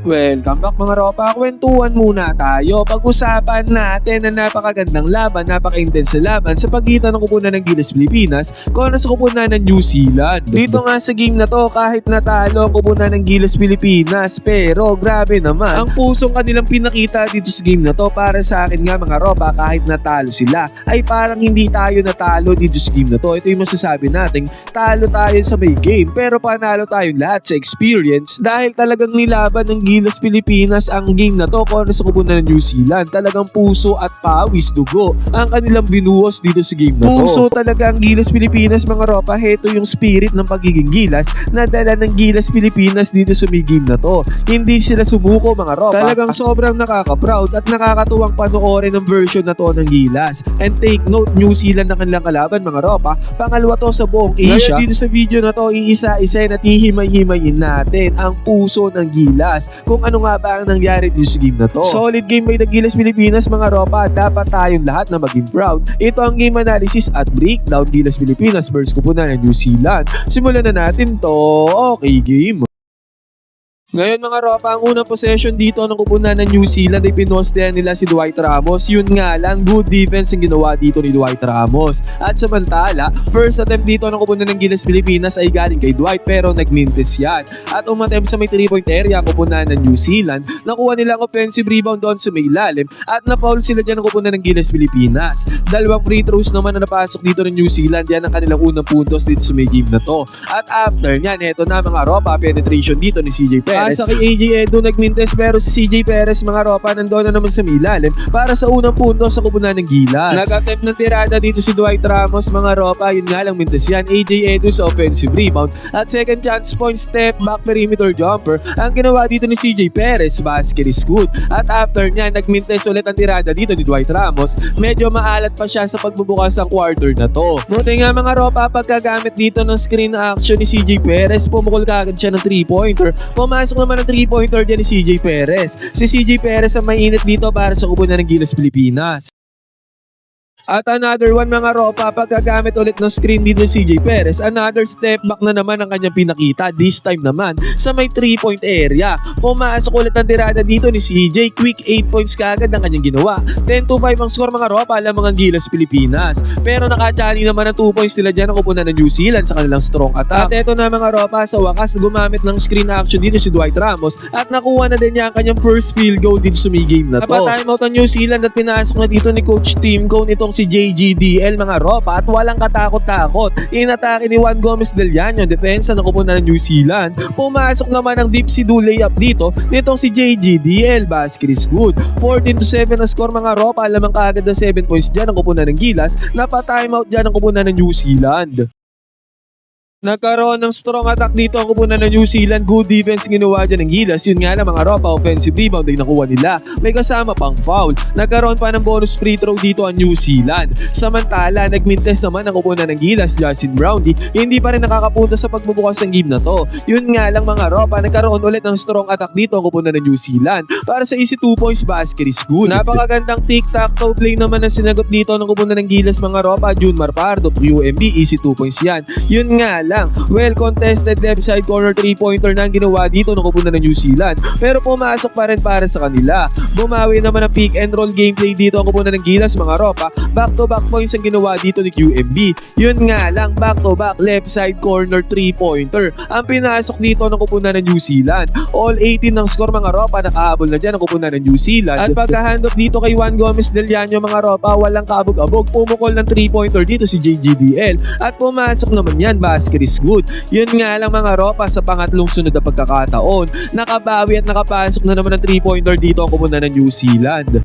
Welcome back mga ropa, kwentuhan muna tayo. Pag-usapan natin ang napakagandang laban, napaka-intense na laban sa pagitan ng kupunan ng Gilas Pilipinas kontra sa kupunan ng New Zealand. Dito nga sa game na to, kahit natalo ang kupunan ng Gilas Pilipinas, pero grabe naman ang pusong kanilang pinakita dito sa game na to. Para sa akin nga mga ropa, kahit natalo sila, ay parang hindi tayo natalo dito sa game na to. Ito yung masasabi natin, talo tayo sa may game, pero panalo tayong lahat sa experience dahil talagang nilaban ng Gilas Pilipinas ang game na to kontra sa kupunan ng New Zealand. Talagang puso at pawis dugo ang kanilang binuhos dito sa game na to. Puso talaga ang Gilas Pilipinas mga ropa. Heto yung spirit ng pagiging Gilas na dala ng Gilas Pilipinas dito sa may game na to. Hindi sila sumuko mga ropa. Talagang sobrang nakaka-proud at nakakatuwang panoorin ng version na to ng Gilas. And take note, New Zealand na kanilang kalaban mga ropa. Pangalawa to sa buong Asia. Ngayon dito sa video na to, iisa-isa at hihimay-himayin natin ang puso ng Gilas. Kung ano nga ba ang nangyari dito sa game na to. Solid game by the Gilas Pilipinas mga ropa. Dapat tayong lahat na maging proud. Ito ang game analysis at breakdown Gilas Pilipinas versus kupunan ng New Zealand. Simulan na natin to. Okay game. Ngayon mga ropa, ang unang possession dito ng kupunan ng New Zealand ay pinosdehan nila si Dwight Ramos. Yun nga lang, good defense ang ginawa dito ni Dwight Ramos. At samantala, first attempt dito ng kupunan ng Gilas Pilipinas ay galing kay Dwight pero nagmintis yan. At umattempt sa may 3-point area ang kupunan ng New Zealand. Nakuha nila ang offensive rebound doon sa may ilalim at na-foul sila dyan ng kupunan ng Gilas Pilipinas. Dalawang free throws naman na napasok dito ng New Zealand. Yan ang kanilang unang puntos dito sa may game na to. At after nyan, eto na mga ropa, penetration dito ni CJ Perez. Sa kay AJ Edo nagmintes pero si CJ Perez mga ropa nandoon na naman sa ilalim para sa unang punto sa kupunan ng Gilas. Nag-attempt ng tirada dito si Dwight Ramos mga ropa, yun nga lang mintes yan. AJ Edo sa offensive rebound at second chance point step back perimeter jumper ang ginawa dito ni CJ Perez. Basket is good. At after niya nagmintes ulit ang tirada dito ni Dwight Ramos. Medyo maalat pa siya sa pagbubukas ng quarter na to. Buti nga mga ropa, pagkagamit dito ng screen action ni CJ Perez, pumukol kagad siya ng 3-pointer. Pumasok naman ng 3-pointer dyan ni CJ Perez. Si CJ Perez ang mainit dito para sa kupunan ng Gilas Pilipinas. At another one mga ropa, pagkagamit ulit ng screen dito si CJ Perez, another step back na naman ang kanyang pinakita. This time naman sa may 3-point area. Pumasok ulit ang tirada dito ni CJ. Quick 8 points kagad ang kanyang ginawa. 10-5 ang score mga ropa, alam mga Gilas Pilipinas. Pero nakachali naman ang 2 points nila dyan ang kupunan ng New Zealand sa kanilang strong attack. At eto na mga ropa, sa wakas gumamit ng screen action dito si Dwight Ramos at nakuha na din niya ang kanyang first field goal dito sa may game na to. Napatimeout ang New Zealand at pinasok na dito ni Coach Tim Cone itong si JGDL mga ropa at walang katakot-takot. Inatake ni Juan Gomez Del Llano ang depensa ng kupunan ng New Zealand. Pumasok naman ang deep do layup dito nitong si JGDL. Basket is good. 14-7 ang score mga ropa. Alamang kaagad na 7 points dyan ang kupunan ng Gilas. Napatimeout dyan ang kupunan ng New Zealand. Nagkaroon ng strong attack dito ang kupunan ng New Zealand. Good defense ginawa dyan ng Gilas. Yun nga na mga ropa, offensive rebound ay nakuha nila. May kasama pang foul. Nagkaroon pa ng bonus free throw dito ang New Zealand. Samantala, nagmintes naman ang kupunan ng Gilas, Justin Brownlee. Hindi pa rin nakakapunta sa pagbubukas ng game na to. Yun nga lang mga ropa, nagkaroon ulit ng strong attack dito ang kupunan ng New Zealand. Para sa easy 2 points, basket is good. Napakagandang tic-tac-toe play naman ang sinagot dito ng kupunan ng Gilas mga ropa. Junmar Pardo to UMB, easy 2 points yan. Yun nga lang, well contested left side corner 3-pointer na ang ginawa dito ng kupunan ng New Zealand pero pumasok pa rin para sa kanila. Bumawi naman ang pick and roll gameplay dito ang kupunan ng Gilas mga ropa. Back to back points ang ginawa dito ni QMB. Yun nga lang, back to back left side corner 3-pointer ang pinasok dito ng kupunan ng New Zealand. All 18 ng score mga ropa, nakahabol na dyan ang kupunan ng New Zealand. At pagka-handoff dito kay Juan Gomez Del Llano mga ropa, walang kabog-abog, pumukol ng 3-pointer dito si JGDL at pumasok naman yan. Basket is good. Yun nga lang mga ropa, sa pangatlong sunod na pagkakataon, nakabawi at nakapasok na naman ng 3-pointer dito ang kupunan ng New Zealand.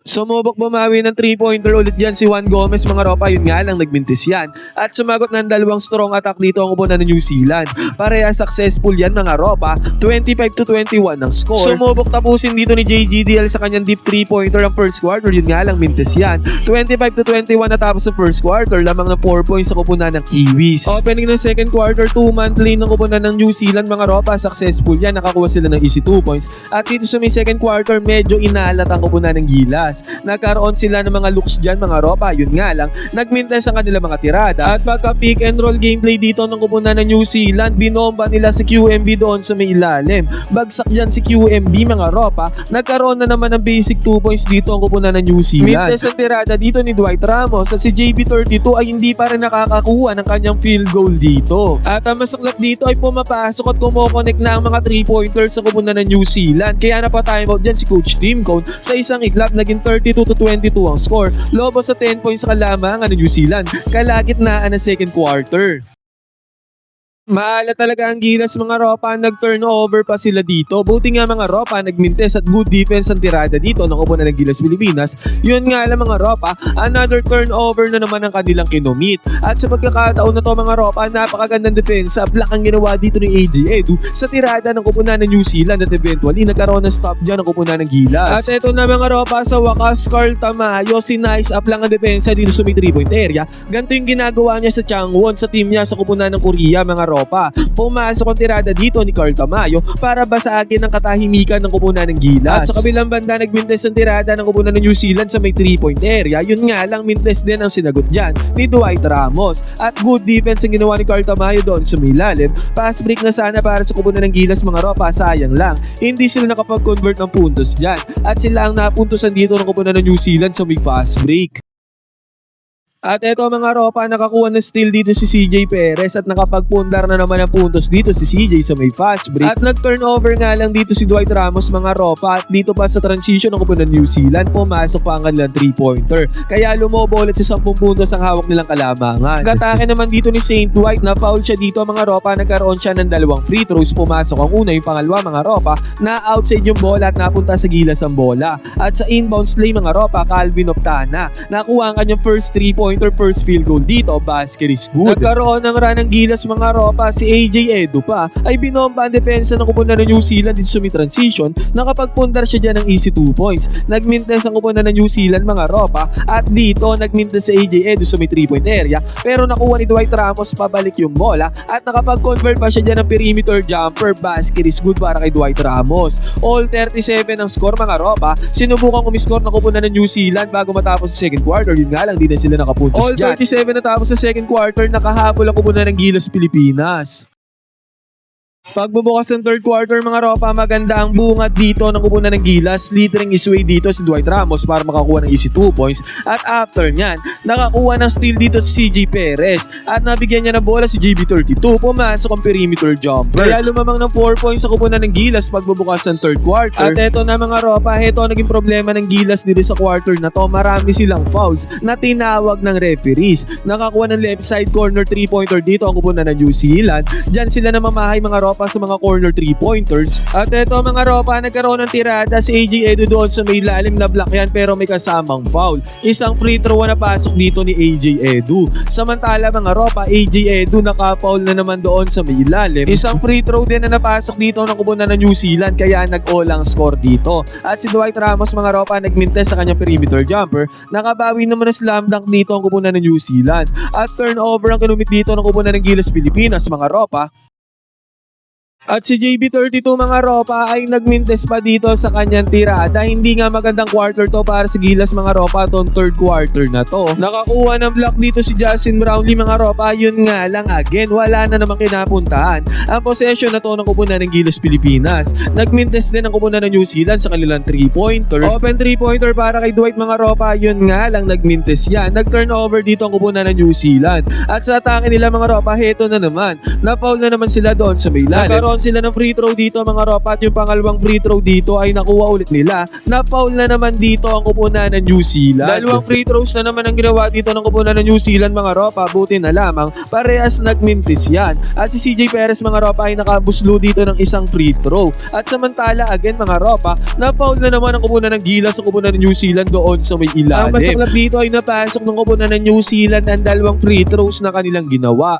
Sumubok bumawi ng 3-pointer ulit dyan si Juan Gomez mga ropa, yun nga lang nagmintis yan. At sumagot ng dalawang strong attack dito ang kupunan ng New Zealand. Pareha successful yan mga ropa, 25-21 ang score. Sumubok tapusin dito ni JGDL sa kanyang deep 3-pointer ang first quarter, yun nga lang mintis yan. 25-21 natapos sa first quarter, lamang ng 4 points sa kupunan ng Kiwis. Opening ng second quarter, 2-month lane ng kupunan ng New Zealand mga ropa, successful yan, nakakuha sila ng easy 2 points. At dito sa may second quarter, medyo inalat ang kupunan ng Gilas. Pilipinas. Nagkaroon sila ng mga looks dyan mga ropa, yun nga lang, nagmintes ang kanilang mga tirada. At pagka pick and roll gameplay dito ng kupunan ng New Zealand, binomba nila si QMB doon sa may ilalim. Bagsak dyan si QMB mga ropa, nagkaroon na naman ng basic 2 points dito ang kupunan ng New Zealand. Mintes ang tirada dito ni Dwight Ramos at si JB32 ay hindi pa rin nakakakuha ng kanyang field goal dito. At ang masaklap dito ay pumapasok at kumokonek na ang mga 3-pointers sa kupunan ng New Zealand. Kaya napatimeout dyan si Coach Tim Cone sa isang iglap, naging 32-22 ang score. Lobo sa 10 points sa kalamangan ng New Zealand, kalagitnaan ng second quarter. Maala talaga ang Gilas mga ropa, nag-turnover pa sila dito. Buti nga mga ropa, nagmintes at good defense ang tirada dito ng kupunan ng Gilas Pilipinas. Yun nga lang mga ropa, another turnover na naman ang kanilang kinumit. At sa pagkakataon na to mga ropa, napakagandang depensa, block ang ginawa dito ni AJ Edu sa tirada ng kupunan ng New Zealand at eventually nagkaroon ng stop dyan ng kupunan ng Gilas. At eto na mga ropa, sa wakas Carl Tamayo, sinayos up lang ang depensa dito sa may 3-point area. Ganito yung ginagawa niya sa Changwon sa team niya sa kupunan ng Korea mga ropa. Pumasok ang tirada dito ni Carl Tamayo para basagin ang katahimikan ng kupunan ng Gilas. At sa kabilang banda, nagmintes ang tirada ng kupunan ng New Zealand sa may 3-point area. Yun nga lang, mintes din ang sinagot dyan ni Dwight Ramos. At good defense ang ginawa ni Carl Tamayo doon sa may lalim. Pass break na sana para sa kupunan ng Gilas mga ropa, sayang lang. Hindi sila nakapag-convert ng puntos dyan. At sila ang napuntosan dito ng kupunan ng New Zealand sa may fast break. At eto mga ropa, nakakuha ng steal dito si CJ Perez at nakapagpundar na naman ang puntos dito si CJ sa may fast break. At nag-turnover nga lang dito si Dwight Ramos mga ropa, at dito pa sa transition ng kupunan ng New Zealand, pumasok pa ang kanilang 3-pointer. Kaya lumobo ulit si 10 puntos ang hawak nilang kalamangan. Gatake naman dito ni Saint Dwight, na foul siya dito mga ropa, nagkaroon siya ng 2 free throws, pumasok ang una, yung pangalawa mga ropa, na outside yung bola at napunta sa Gilas ang bola. At sa inbounds play mga ropa, Calvin Optana, nakuha ang kanyang first 3-pointer, first field goal dito, basket is good. Nagkaroon ng run ng Gilas mga ropa, si AJ Edu pa ay binomba ang depensa ng kupunan ng New Zealand dito sa may transition, nakapagpundar siya dyan ng easy 2 points. Nagmintes ang kupunan ng New Zealand mga ropa, at dito nagmintes si AJ Edu sa may 3-point area, pero nakuha ni Dwight Ramos pabalik yung bola at nakapag-convert pa siya dyan ng perimeter jumper, basket is good para kay Dwight Ramos. All 37 ang score mga ropa, sinubukang umiscore ng kupunan ng New Zealand bago matapos sa second quarter, yun nga lang di na sila nakapuntos. All 37 na tapos sa second quarter, nakahabol ang kupunan ng Gilas Pilipinas. Pagbubukas ng third quarter mga ropa, maganda ang bunga dito ng kupunan ng Gilas. Leading his way dito si Dwight Ramos para makakuha ng easy 2 points. At after nyan, nakakuha ng steal dito si CJ Perez. At nabigyan niya ng bola si JB32. Pumasok ang perimeter jumper. Kaya lumamang ng 4 points sa kupunan ng Gilas pagbubukas ng third quarter. At eto na mga ropa, eto naging problema ng Gilas dito sa quarter na to. Marami silang fouls na tinawag ng referees. Nakakuha ng left side corner 3-pointer dito ang kupunan ng New Zealand. Diyan sila namamahay mga ropa sa mga corner 3-pointers. At eto mga ropa, nagkaroon ng tirada si AJ Edu doon sa may lalim na block yan, pero may kasamang foul. Isang free throw na pasok dito ni AJ Edu. Samantala mga ropa, AJ Edu naka-foul na naman doon sa may ilalim. Isang free throw din na napasok dito ng kupunan ng New Zealand, kaya nag-all ang score dito. At si Dwight Ramos mga ropa, nagmintes sa kanyang perimeter jumper. Nakabawi naman ng slam dunk dito ang kupunan ng New Zealand. At turnover ang kinumit dito ng kupunan ng Gilas Pilipinas mga ropa. At si JB32 mga ropa ay nagmintes pa dito sa kanyang tirada. Hindi nga magandang quarter to para sa Gilas mga ropa, tong third quarter na to. Nakakuha ng block dito si Justin Brownlee mga ropa, yun nga lang again, wala na namang kinapuntahan ang possession na to ng kupunan ng Gilas Pilipinas. Nagmintes din ang kupunan ng New Zealand sa kanilang 3-pointer. Open 3-pointer para kay Dwight mga ropa, yun nga lang nagmintes yan. Nag-turnover dito ang kupunan ng New Zealand. At sa atake nila mga ropa, heto na naman, na-foul na naman sila doon sa may lalim. Sila ng free throw dito mga ropa, at yung pangalawang free throw dito ay nakuha ulit nila. Na-foul na naman dito ang kupunan ng New Zealand. Dalawang free throws na naman ang ginawa dito ng kupunan ng New Zealand mga ropa, buti na lamang parehas nagmintis yan. At si CJ Perez mga ropa ay nakabuslo dito ng isang free throw. At samantala again mga ropa, na-foul na naman ang kupunan ng Gilas sa kupunan ng New Zealand doon sa may ilalim. Ang masaklap dito ay napasok ng kupunan ng New Zealand ang dalawang free throws na kanilang ginawa.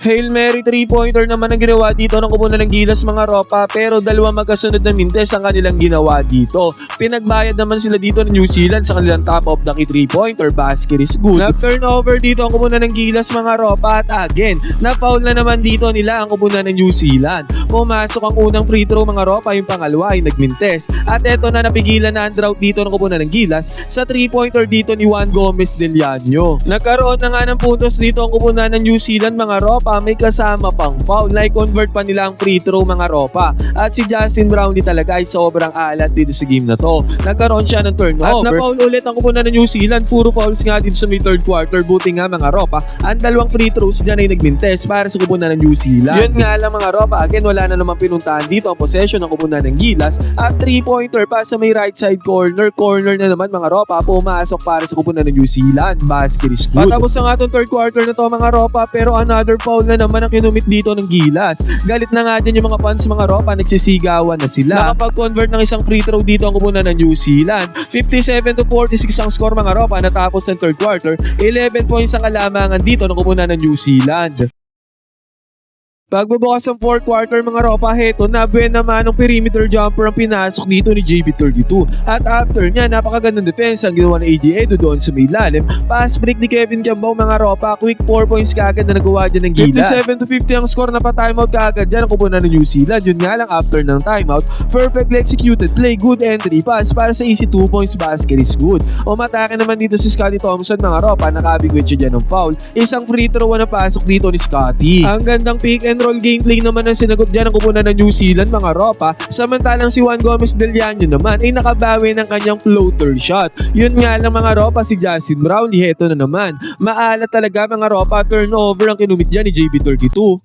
Hail Mary 3-pointer naman ang ginawa dito ng kupunan ng Gilas mga ropa, pero dalawa magkasunod na mintes ang kanilang ginawa dito. Pinagbayad naman sila dito ng New Zealand sa kanilang top of the key 3-pointer, basket is good. Nag-turnover dito ang kupunan ng Gilas mga ropa at again, na-foul na naman dito nila ang kupunan ng New Zealand. Pumasok ang unang free throw mga ropa, yung pangalawa ay nagmintes. At eto na napigilan na ang drought dito ng kupunan ng Gilas sa 3-pointer dito ni Juan Gomez Del Llano. Nagkaroon na nga ng puntos dito ang kupunan ng New Zealand mga ropa, may kasama pang foul. Convert pa nila ang free throw mga ropa. At si Justin Brownlee talaga ay sobrang alat dito sa game na to. Nagkaroon siya ng turnover. At na-foul ulit ang kupunan ng New Zealand. Puro fouls nga dito sa may third quarter. Buti nga mga ropa, ang dalawang free throws dyan ay nagmintes para sa kupunan ng New Zealand. Yun nga lang mga ropa, again wala na naman pinuntahan dito ang possession ng kupunan ng Gilas. At 3-pointer pa sa may right side corner. Corner na naman mga ropa, pumasok para sa kupunan ng New Zealand. Basket is good. Patapos na nga itong third quarter na to mga ropa, pero another foul na naman ang kinumit dito ng Gilas. Galit na nga dyan yung mga fans mga ropa, nagsisigawan na sila. Nakapag-convert ng isang free throw dito ang kupunan ng New Zealand. 57-46 ang score mga ropa natapos ng third quarter. 11 points ang kalamangan dito ng kupunan ng New Zealand. Pagbubukas ng fourth quarter mga ropa, heto na buwan naman ng perimeter jumper ang pinasok dito ni JB32. At after niya, napakagandang defense ang ginawa ni AJ Edo doon sa may ilalim. Pass break ni Kevin Kiambao mga ropa, quick 4 points kaagad na nagawa dyan ng Gilas. 57-50 ang score na pa-timeout kaagad dyan ang kupunan ng New Zealand. Yun nga lang after ng timeout, perfectly executed play, good entry pass para sa easy 2 points basket is good. Umatake naman dito si Scottie Thompson mga ropa, nakabigwit siya dyan ng foul. Isang free throw na pasok dito ni Scottie. Ang gandang pick and roll gameplay naman ang sinagot dyan ng kupunan ng New Zealand mga ropa, samantalang si Juan Gomez Del Llano naman ay nakabawi ng kanyang floater shot. Yun nga lang mga ropa, si Justin Brownlee heto na naman, maalat talaga mga ropa, turnover ang kinumit dyan ni JB32.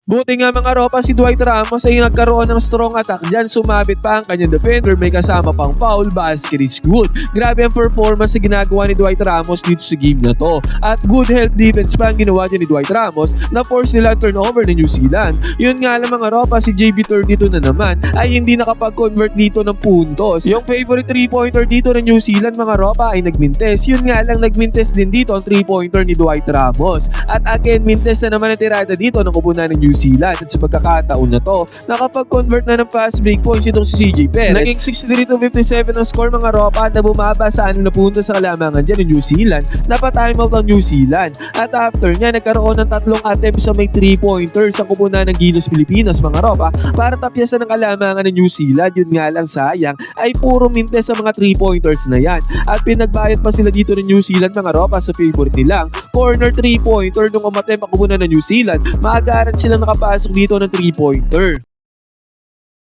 Buti nga mga ropa, si Dwight Ramos ay nagkaroon ng strong attack dyan. Sumabit pa ang kanyang defender, may kasama pang foul, basket is good. Grabe ang performance na ginagawa ni Dwight Ramos dito sa game na to. At good health defense pa ang ginawa dyan ni Dwight Ramos na force nila turnover ng New Zealand. Yun nga lang mga ropa, si JB32 na naman ay hindi nakapag-convert dito ng puntos. Yung favorite 3-pointer dito ng New Zealand mga ropa ay nagmintes. Yun nga lang nagmintes din dito ang 3-pointer ni Dwight Ramos. At again, mintes na naman ang tirada dito ng kupunan ng New Zealand. At sa pagkakataon na to, nakapag-convert na ng fast break points itong si CJ Perez. Naging 63-57 ang score mga ropa na bumaba sa 6 na puntos sa kalamangan dyan ng New Zealand. Napatimeout ang New Zealand. At after niya, nagkaroon ng 3 attempts sa may 3-pointers sa kupunan ng Gilas Pilipinas mga ropa para tapyasan ng kalamangan ng New Zealand. Yun nga lang sayang ay puro mintes sa mga 3-pointers na yan. At pinagbayad pa sila dito ng New Zealand mga ropa sa favorite nilang corner 3-pointer nung umatempt ang kupunan ng New Zealand. Maagaran silang nakapasok dito ng 3-pointer.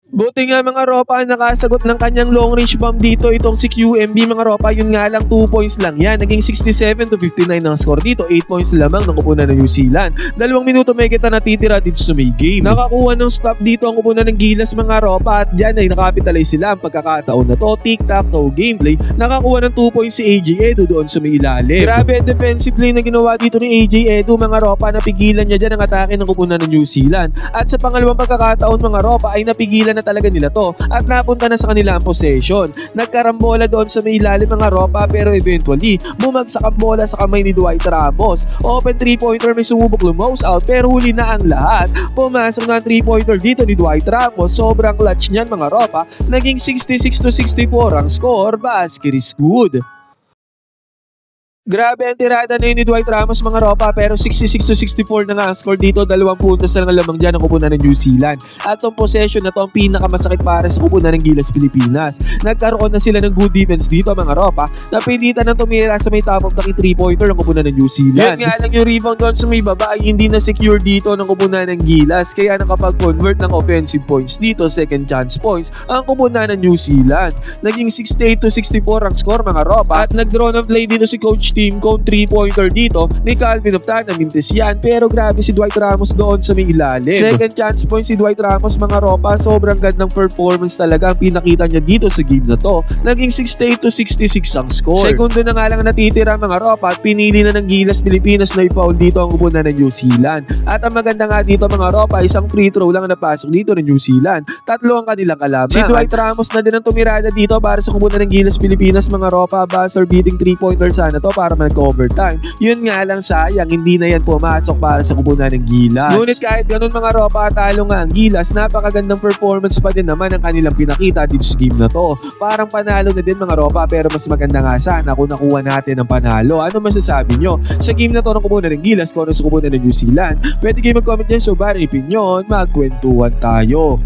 Buti nga mga ropa, nakasagot ng kanyang long range bomb dito itong si QMB mga ropa. Yun nga lang 2 points lang yan. Naging 67-59 ang score dito. 8 points lamang ng kupunan ng New Zealand. 2 minuto may kita natitira dito sa may game. Nakakuha ng stop dito ang kupunan ng Gilas mga ropa at dyan ay nakapitalize sila ang pagkakataon na to. Tic-tac-toe gameplay. Nakakuha ng 2 points si AJ Edo doon sa may ilalim. Grabe ang defensive play na ginawa dito ni AJ Edo mga ropa. Napigilan niya dyan ang atake ng kupunan ng New Zealand. At sa pangalawang pagkakataon mga ropa ay napigilan na talaga nila to at napunta na sa kanila ang possession. Nagkarambola doon sa may ilalim mga ropa pero eventually bumagsak ang bola sa kamay ni Dwight Ramos. Open 3-pointer, may sumubok lumos out pero huli na ang lahat. Pumasok na ang 3-pointer dito ni Dwight Ramos. Sobrang clutch niyan mga ropa. Naging 66-64 ang score. Basket is good. Grabe ang tirada na yun ni Dwight Ramos mga ropa pero 66-64 na nga ang score dito. 2 puntos na lamang dyan ang kupunan ng New Zealand. At ang possession na to ang pinakamasakit para sa kupunan ng Gilas Pilipinas. Nagkaroon na sila ng good defense dito mga ropa. Napilitan ng tumira sa may top of the 3-pointer ng kupunan ng New Zealand. Yun nga lang yung rebound doon sa may baba ay hindi na secure dito ng kupunan ng Gilas. Kaya nakapag-convert ng offensive points dito, second chance points, ang kupunan ng New Zealand. Naging 68-64 ang score mga ropa. At nag-draw ng play dito si Coach Team Cone 3-pointer dito ni Calvin Optana, mintes yan pero grabe si Dwight Ramos doon sa may ilalim. Second chance point si Dwight Ramos mga ropa, sobrang gandang performance talaga ang pinakita niya dito sa game na to. Naging 68-66 ang score. Segundo na nga lang natitira mga ropa at pinili na ng Gilas Pilipinas na i-foul dito ang kupunan ng New Zealand. At ang maganda nga dito mga ropa, isang free throw lang na napasok dito ng New Zealand. 3 ang kanilang kalaban. Si Dwight Ramos na din ang tumirada dito para sa kupunan ng Gilas Pilipinas mga ropa, buzzer beating 3-pointer sana to para mag-overtime. Yun nga lang sayang, hindi na yan pumasok para sa kupunan ng Gilas. Ngunit kahit ganun mga ropa, talo nga ang Gilas, napakagandang performance pa din naman ang kanilang pinakita dito sa game na to. Parang panalo na din mga ropa, pero mas maganda nga sana kung nakuha natin ang panalo. Ano masasabi nyo sa game na to ng kupunan ng Gilas kontra sa kupunan ng New Zealand? Pwede kayo mag-comment dyan, so bari opinion, magkwentuhan tayo.